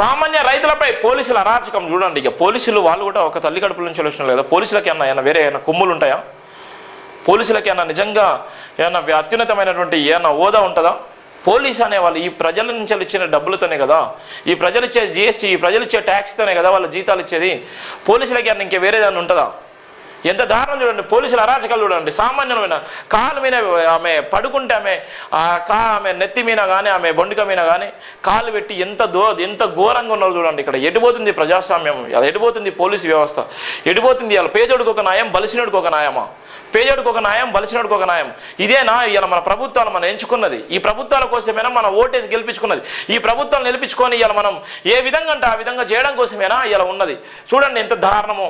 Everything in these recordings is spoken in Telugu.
సామాన్య రైతులపై పోలీసుల అరాచకం చూడండి. ఇక పోలీసులు వాళ్ళు కూడా ఒక తల్లి కడుపుల నుంచి వచ్చిన కదా, పోలీసులకి ఏమన్నా వేరే ఏమైనా కొమ్ములు ఉంటాయా? పోలీసులకి ఏమన్నా నిజంగా ఏమన్నా అత్యున్నతమైనటువంటి ఏమన్నా హోదా ఉంటుందా? పోలీసు అనేవాళ్ళు ఈ ప్రజల నుంచి ఇచ్చిన డబ్బులతోనే కదా, ఈ ప్రజలు ఇచ్చే జిఎస్టీ, ఈ ప్రజలు ఇచ్చే ట్యాక్స్తోనే కదా వాళ్ళ జీతాలు ఇచ్చేది. పోలీసులకి అన్న ఇంకే వేరేదాన్ని ఉంటుందా? ఎంత దారుణం చూడండి, పోలీసుల అరాచకాలు చూడండి. సామాన్యమైన కాలు మీద ఆమె పడుకుంటే ఆమె నెత్తి మీద కానీ ఆమె బొండిక మీద కానీ కాలు పెట్టి ఎంత ఘోరంగా ఉన్నారో చూడండి. ఇక్కడ ఎడిపోతుంది ప్రజాస్వామ్యం, అది ఎడిపోతుంది పోలీసు వ్యవస్థ, ఎడిపోతుంది. ఇలా పేదోడికి ఒక న్యాయం, బలిసినోడికి ఒక న్యాయమా? పేదోడికి ఒక న్యాయం, బలిసినోడికి ఒక న్యాయం. ఇదేనా ఇలా మన ప్రభుత్వాలు మనం ఎంచుకున్నది? ఈ ప్రభుత్వాల కోసమేనా మనం ఓటేసి గెలిపించుకున్నది? ఈ ప్రభుత్వాలు నిలిపించుకొని ఇలా మనం ఏ విధంగా అంటే ఆ విధంగా చేయడం కోసమేనా ఇలా ఉన్నది? చూడండి ఎంత దారుణమో.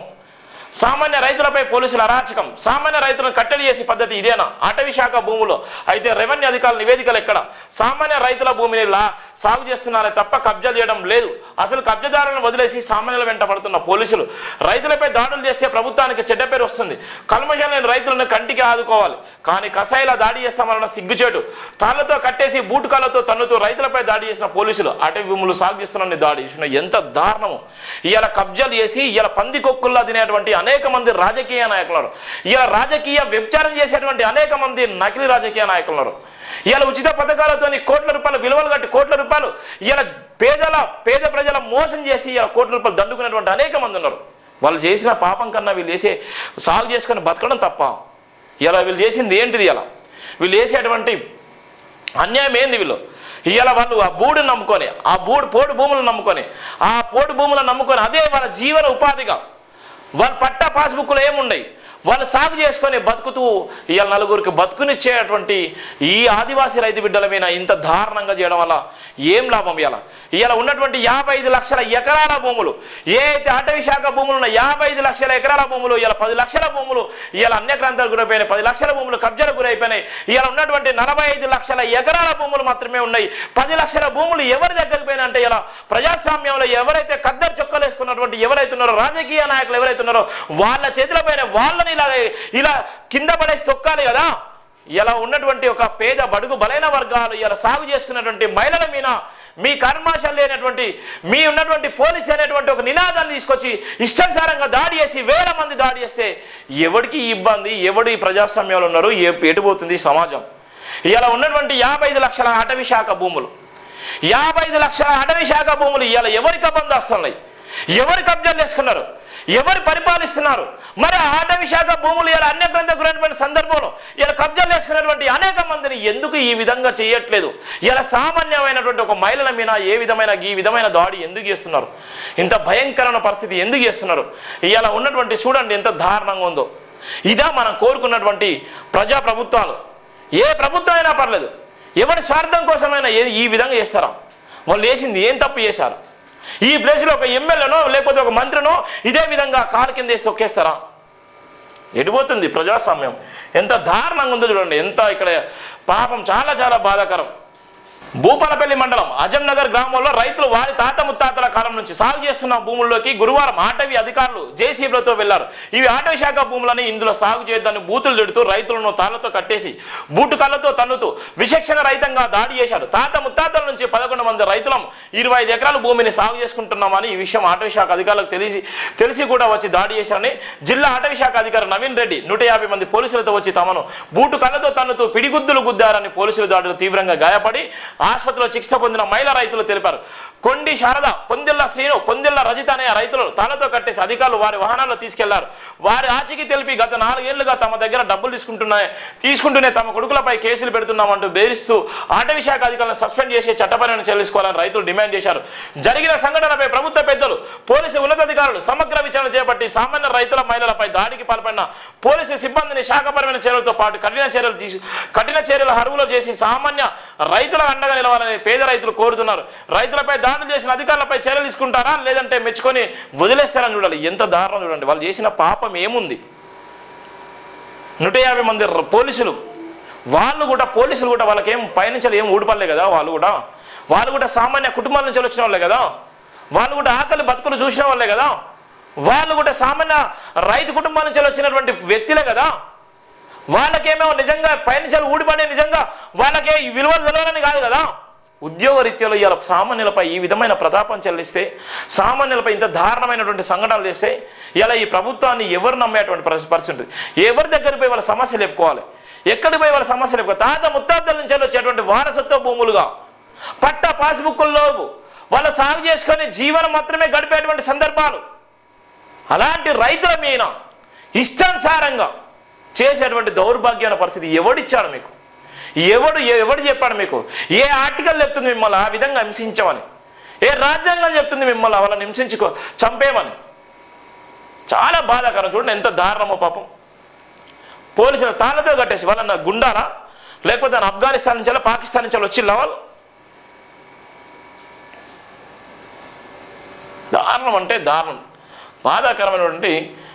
సామాన్య రైతులపై పోలీసుల అరాచకం. సామాన్య రైతులను కట్టడి చేసే పద్ధతి ఇదేనా? అటవీ శాఖ భూములో అయితే రెవెన్యూ అధికారుల నివేదికలు ఎక్కడ? సామాన్య రైతుల భూమిని సాగు చేస్తున్నారే తప్ప కబ్జా చేయడం లేదు. అసలు కబ్జాదారులను వదిలేసి సామాన్యుల వెంట పడుతున్న పోలీసులు రైతులపై దాడులు చేస్తే ప్రభుత్వానికి చెడ్డ పేరు వస్తుంది. కల్మషం లేని రైతులను కంటికి ఆదుకోవాలి, కానీ కసాయిలా దాడి చేస్తామన్న సిగ్గుచేటు. తాళ్లతో కట్టేసి బూటుకాలతో తన్నుతూ రైతులపై దాడి చేసిన పోలీసులు అటవీ భూములు సాగు చేస్తున్న దాడి ఎంత దారుణము. ఇవాళ కబ్జాలు చేసి ఇవాళ పందికొక్కుల్లా తినేటువంటి అనేక మంది రాజకీయ నాయకులు, ఇలా రాజకీయ వ్యభిచారం చేసేటువంటి అనేక మంది నకిలీ రాజకీయ నాయకులు, ఇలా ఉచిత పథకాలతో కోట్ల రూపాయలు విలువలు కట్టి కోట్ల రూపాయలు ఇలా పేద ప్రజల మోసం చేసి ఇలా కోట్ల రూపాయలు దండుకునేటువంటి అనేక మంది ఉన్నారు. వాళ్ళు చేసిన పాపం కన్నా వీళ్ళు చేసే సాగు చేసుకొని బతకడం తప్ప? ఇలా వీళ్ళు చేసింది ఏంటిది? ఇలా వీళ్ళు చేసేటువంటి అన్యాయం ఏంది? వీళ్ళు ఇలా వాళ్ళు ఆ బూడుని నమ్ముకొని, ఆ పోడు భూములను నమ్ముకొని, ఆ పోడు భూములను నమ్ముకొని అదే వాళ్ళ జీవన ఉపాధిగా వాళ్ళ పట్టా పాస్బుక్లు ఏమున్నాయి, వాళ్ళు సాగు చేసుకొని బతుకుతూ ఇవాళ నలుగురికి బతుకునిచ్చేటువంటి ఈ ఆదివాసీ రైతు బిడ్డల మీద ఇంత దారుణంగా చేయడం వల్ల ఏం లాభం? ఇలా ఉన్నటువంటి 55 లక్షల ఎకరాల భూములు, ఏ అయితే అటవీ శాఖ భూములు ఉన్న 55 లక్షల ఎకరాల భూములు ఇలా 10 లక్షల భూములు ఇలా అన్యక్రాంతాలకు గురైపోయినాయి, 10 లక్షల భూములు కబ్జాలకు గురైపోయినాయి. ఇలా ఉన్నటువంటి 45 లక్షల ఎకరాల భూములు మాత్రమే ఉన్నాయి. 10 లక్షల భూములు ఎవరి దగ్గరికి పోయినా అంటే ఇలా ప్రజాస్వామ్యంలో ఎవరైతే కద్దరు చొక్కలు వేసుకున్నటువంటి ఎవరైతే ఉన్నారో రాజకీయ నాయకులు ఎవరైతే ఉన్నారో వాళ్ళ చేతులపైన వాళ్ళని ఇలా కింద పడేసి తొక్కాలి కదా. ఇలా ఉన్నటువంటి ఒక పేద బడుగు బలైన వర్గాలు ఇలా సాగు చేసుకున్నటువంటి మహిళల మీద మీ కర్మాశం లేనటువంటి మీ ఉన్నటువంటి పోలీసు అనేటువంటి ఒక నినాదాన్ని తీసుకొచ్చి ఇష్టానుసారంగా దాడి చేసి వేల మంది దాడి చేస్తే ఎవరికి ఇబ్బంది? ఎవడు ఈ ప్రజాస్వామ్యంలో ఉన్నారు? ఎటుపోతుంది సమాజం? ఇలా ఉన్నటువంటి 55 లక్షల అటవీ శాఖ భూములు, 55 లక్షల అటవీ శాఖ భూములు ఇలా ఎవరికి అబంధ వస్తున్నాయి? ఎవరు కబ్జాలు చేసుకున్నారు? ఎవరు పరిపాలిస్తున్నారు? మరి అటవీ శాఖ భూములు ఇలా అన్యగ్రంథకులైనటువంటి సందర్భంలో ఇలా కబ్జాలు చేసుకునేటువంటి అనేక మందిని ఎందుకు ఈ విధంగా చేయట్లేదు? ఇలా సామాన్యమైనటువంటి ఒక మహిళల మీద ఈ విధమైన దాడి ఎందుకు చేస్తున్నారు? ఇంత భయంకరమైన పరిస్థితి ఎందుకు చేస్తున్నారు? ఇలా ఉన్నటువంటి చూడండి ఎంత దారుణంగా ఉందో. ఇదా మనం కోరుకున్నటువంటి ప్రజా ప్రభుత్వాలు? ఏ ప్రభుత్వం అయినా పర్లేదు, ఎవరి స్వార్థం కోసమైనా ఈ విధంగా చేస్తారా? వాళ్ళు చేసింది ఏం తప్పు చేశారు? ఈ ప్లేస్లో ఒక ఎమ్మెల్యేనో లేకపోతే ఒక మంత్రినో ఇదే విధంగా కాలు కింద వేసి తొక్కేస్తారా? ఎడిపోతుంది ప్రజాస్వామ్యం. ఎంత దారుణంగా ఉందో చూడండి. ఎంత ఇక్కడ పాపం చాలా చాలా బాధాకరం. భూపాలపల్లి మండలం అజంనగర్ గ్రామంలో రైతులు వారి తాత ముత్తాతల కాలం నుంచి సాగు చేస్తున్న భూముల్లోకి గురువారం అటవీ అధికారులు జేసీబీలతో వెళ్లారు. ఇవి అటవీ శాఖ భూములని ఇందులో సాగు చేయొద్దని బూతులు తిడుతూ రైతులను తాళ్లతో కట్టేసి బూటు కళ్ళతో తన్నుతూ విచక్షణ రహితంగా దాడి చేశారు. తాత ముత్తాతల నుంచి 11 మంది రైతులం 25 ఎకరాల భూమిని సాగు చేసుకుంటున్నామని ఈ విషయం అటవీ శాఖ అధికారులకు తెలిసి కూడా వచ్చి దాడి చేశారని జిల్లా అటవీ శాఖ అధికారి నవీన్ రెడ్డి 150 మంది పోలీసులతో వచ్చి తమను బూటు కళ్ళతో తన్నుతూ పిడిగుద్దులు గుద్దారని పోలీసుల దాడిలో తీవ్రంగా గాయపడి ఆసుపత్రిలో చికిత్స పొందిన మహిళా రైతులు తెలిపారు. కొండి శారద, పొందిల్ల శ్రీను, పొందిల్ల రజిత అనే రైతులు తాళతో కట్టేసి అధికారులు వారి వాహనాల్లో తీసుకెళ్లారు. వారి ఆచూకీ తెలిపి గత 4 ఏళ్లుగా తమ దగ్గర డబ్బులు తీసుకుంటూనే తమ కొడుకులపై కేసులు పెడుతున్నామంటూ బెదిరిస్తూ అటవీ శాఖ అధికారులను సస్పెండ్ చేసి చట్టపరమైన చెల్లించుకోవాలని రైతులు డిమాండ్ చేశారు. జరిగిన సంఘటనపై ప్రభుత్వ పెద్దలు, పోలీసు ఉన్నతాధికారులు సమగ్ర విచారణ చేపట్టి సామాన్య రైతుల మహిళలపై దాడికి పాల్పడిన పోలీసు సిబ్బందిని శాఖపరమైన చర్యలతో పాటు కఠిన చర్యలు అరువులో చేసి సామాన్య రైతుల అండగా నిలవాలని పేద రైతులు కోరుతున్నారు. రైతులపై దాడులు చేసిన అధికారులపై చర్యలు తీసుకుంటారా లేదంటే మెచ్చుకొని వదిలేస్తారని చూడాలి. ఎంత దారుణం చూడండి. వాళ్ళు చేసిన పాపం ఏముంది? 150 మంది పోలీసులు కూడా వాళ్ళకేం పయనించాలి, ఏం ఊడిపడలే కదా. వాళ్ళు కూడా సామాన్య కుటుంబాల నుంచి వచ్చిన వాళ్ళే కదా. వాళ్ళు కూడా ఆకలి బతుకులు చూసిన వాళ్ళే కదా. వాళ్ళు కూడా సామాన్య రైతు కుటుంబాల నుంచి వచ్చినటువంటి వ్యక్తులే కదా. వాళ్ళకేమో నిజంగా పయనించాలి ఊడిపడే నిజంగా వాళ్ళకే విలువలు తెలవాలని కాదు కదా. ఉద్యోగరీత్యాలో ఇవాళ సామాన్యులపై ఈ విధమైన ప్రతాపం చెల్లిస్తే, సామాన్యులపై ఇంత దారుణమైనటువంటి సంఘటనలు చేస్తే ఇలా ఈ ప్రభుత్వాన్ని ఎవరు నమ్మేటువంటి పరిస్థితి ఉంటుంది? ఎవరి దగ్గరికి పోయి వాళ్ళ సమస్యలు చెప్పుకోవాలి? ఎక్కడికి పోయి వాళ్ళ సమస్యలు చెప్పుకోవాలి? తాత ముత్తాతల నుంచి వచ్చేటువంటి వారసత్వ భూములుగా పట్ట పాస్బుక్కుల్లో వాళ్ళు సాగు చేసుకొని జీవనం మాత్రమే గడిపేటువంటి సందర్భాలు. అలాంటి రైతుల మీద ఇష్టానుసారంగా చేసేటువంటి దౌర్భాగ్యమైన పరిస్థితి ఎవడిచ్చాడు మీకు? ఎవడు చెప్పాడు మీకు? ఏ ఆర్టికల్ చెప్తుంది మిమ్మల్ని ఆ విధంగా హింసించమని? ఏ రాజ్యాంగం చెప్తుంది మిమ్మల్ని వాళ్ళని హింసించుకో చంపేమని? చాలా బాధాకరం. చూడండి ఎంత దారుణమో పాపం. పోలీసులు తాళ్ళతో కట్టేసి వాళ్ళన్న గుండాలా, లేకపోతే ఆఫ్ఘనిస్తాన్ నుంచి పాకిస్తాన్ నుంచి వచ్చిల్లా వాళ్ళు? దారుణం అంటే దారుణం, బాధాకరమైనటువంటి